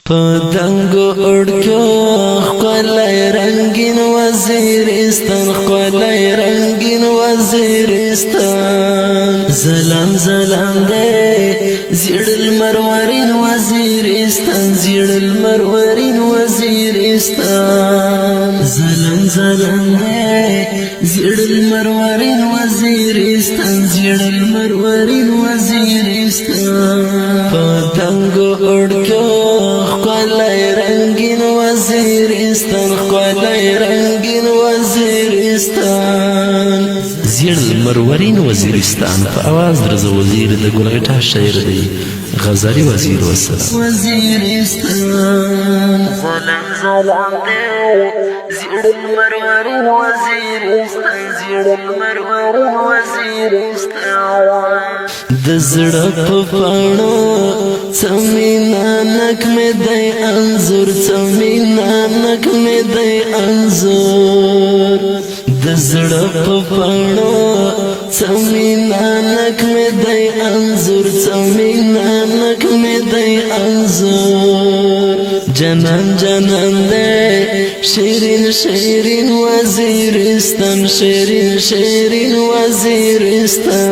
پدنگو اڑکیو خلای رنگین وزیرستان خلای رنگین وزیرستان زلم زلم دے زیڑ المرورین وزیرستان زیڑ المرورین وزیرستان زلم زلم دے زیڑ المرورین وزیرستان زیڑ المرورین وزیرستان پدنگو اڑکیو خلای رنگین وزیرستان خلای رنگین وزیرستان زیڑ المرورین وزیرستان په आवाज درز وزیر د ګلغټا شاعر دی غزالی وزیر والسلام وزیرستان زلم زلم زیڑ المرورین وزیرستان زیڑ المرورین وزیرستان د زړه په پاڼو څمینانک مې دی انځور څمینانک مې دی انځور د زړه په پاڼو څمینانک مې دی انځور څمینانک مې دی انځور جنان جنان دی شیرین شیرین وزیرستان شیرین شیرین وزیرستان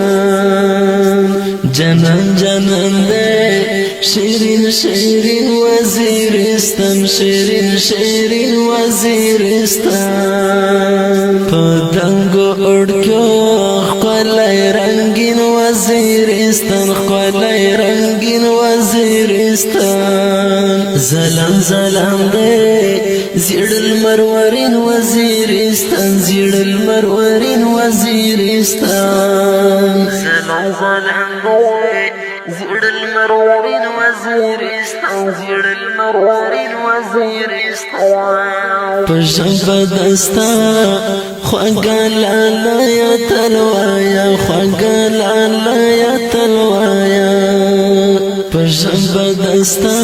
جنان جنان دے شیرین شیرین وزیرستان شیرین شیرین وزیرستان پدنگو اڑکیو خلای رنگین وزیرستان خلای رنگین وزیرستان زلم زلم دے زیڑ المرورین وزیرستان زیڑ المرورین وزیرستان زلم زلم زیڑ المرورین وزیرستان زیڑ المرورین وزیرستان پشنپا دستا خواگا لالا یا تلوایا خواگا لالا یا تلوایا پشنپا دستا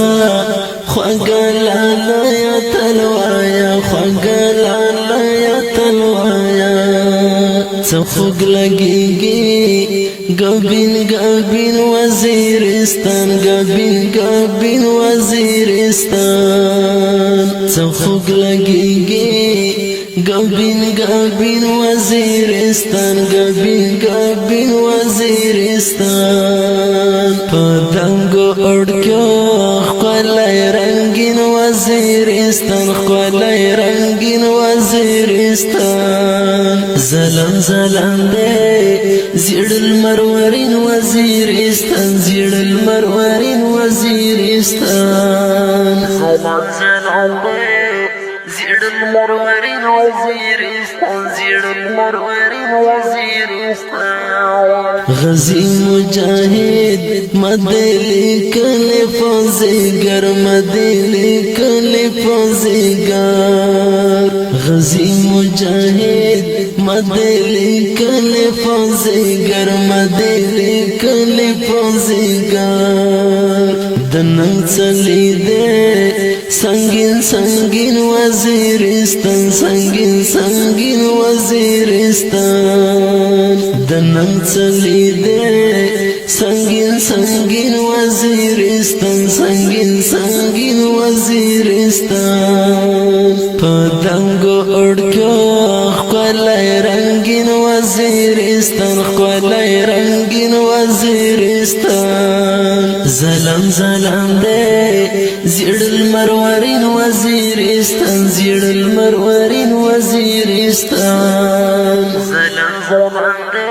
خواگا لالا یا تلوایا خواگا لالا یا تلوایا څخوګ لګيږي ګبین ګبین وزیرستان ګبین ګبین وزیرستان څخوګ لګيږي ګبین ګبین وزیرستان ګبین ګبین وزیرستان پدنګو اڑکیو خلای رنگین وزیرستان خلای رنگین وزیرستان زلم زلم دے زیڑ المرورین وزیرستان زیڑ المرورین وزیرستان زلم زلم دے زیڑ المرورین وزیرستان زیڑ المرورین وزیرستان غزی مجاہد مدلی کل فوزیگر مدلی کل فوزیگر غزی مجاہد مدلی کل فوزیگر مدلی کل فوزیگر دنن چلی دے سنگین سنگین وزیرستان سنگین سنگین وزیرستان دنن چلی دے سنگین سنگین وزیرستان سنگین سنگین وزیرستان پدنگو اڑکیو خلای رنگین وزیرستان خلای رنگین وزیرستان زلم زلم دے زیڑ المرورین وزیرستان زیڑ المرورین وزیرستان زلم زلم دے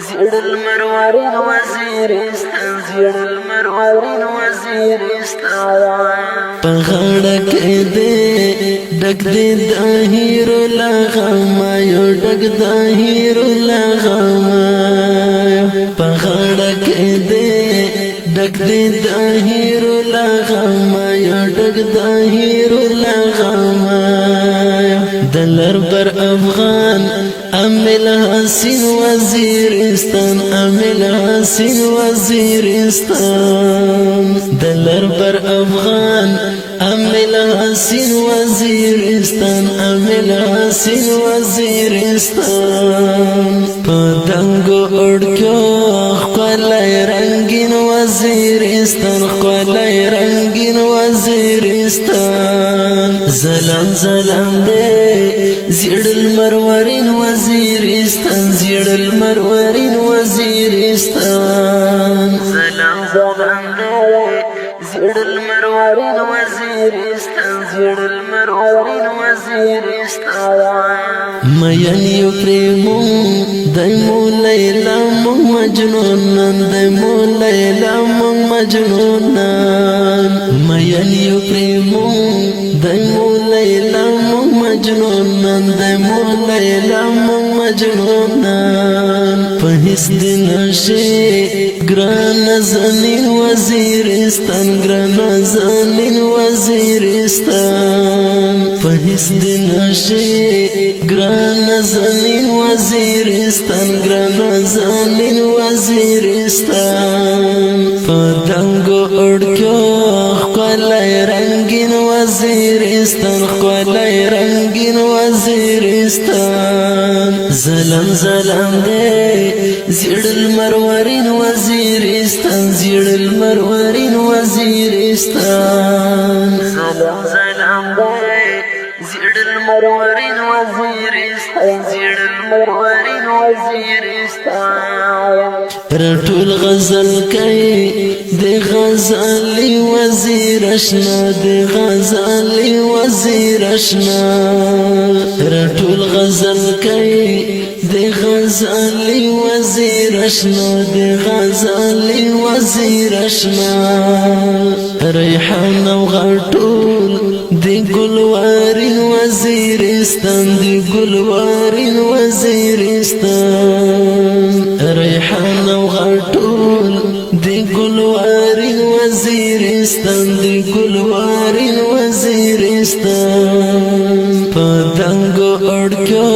زیڑ المرورین وزیرستان زیڑ المرورین وزیرستان پغړک دے ډک دے داهیر لغما یو ډک داهیر لغما پغړک دے ډک دے داهیر لغما یو ډک داهیر لغما دلر بر افغان امل حسین وزیرستان امل حسین وزیرستان دلر بر افغان امل حسین وزیرستان امل حسین وزیرستان پدنگو اڑکیو خلای رنگین وزیرستان خلای رنگین وزیرستان وزیرستان زلم زلم دے زیڑ المرورین وزیرستان زیڑ المرورین وزیرستان زلم زلم دے زیڑ المرورین وزیرستان زیڑ المرورین وزیرستان مین یو پریمون دایمو لیلا مون مجنونان دایمو لیلا مون مجنونان مین یو پریمون دایمو لیلا مون مجنونان دایمو لیلا مون مجنونان پهیس دن شی گران زنین وزیرستان گران زنین وزیرستان پهیس دن شی گران زنین وزیرستان گران زنین وزیرستان پدنگو اڑکیو خلای رنگین وزیرستان خلای رنگین وزیرستان زلم زلم دے زیڑ المرورین وزیرستان زیڑ المرورین وزیرستان زلم زلم دے زیڑ المرورین وزیرستان زیڑ المرورین وزیرستان رټول غزل کئی دی غزالی وزیر اشنا دی غزالی وزیر اشنا رټول غزل کئی دی غزالی وزیر اشنا دی غزالی وزیر اشنا ریحان و غټول دی گلوارین وزیرستان دی گلوارین وزیرستان ریحان و غټول دی گلوارین وزیرستان دی گلوارین وزیرستان پدنگو اڑکیو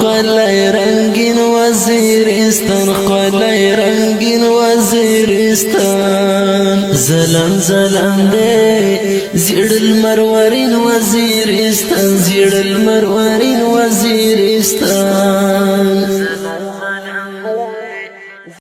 خلای رنگین وزیرستان خلای رنگین وزیرستان زلم زلم دے زیڑ المرورین وزیرستان زیڑ المرورین وزیرستان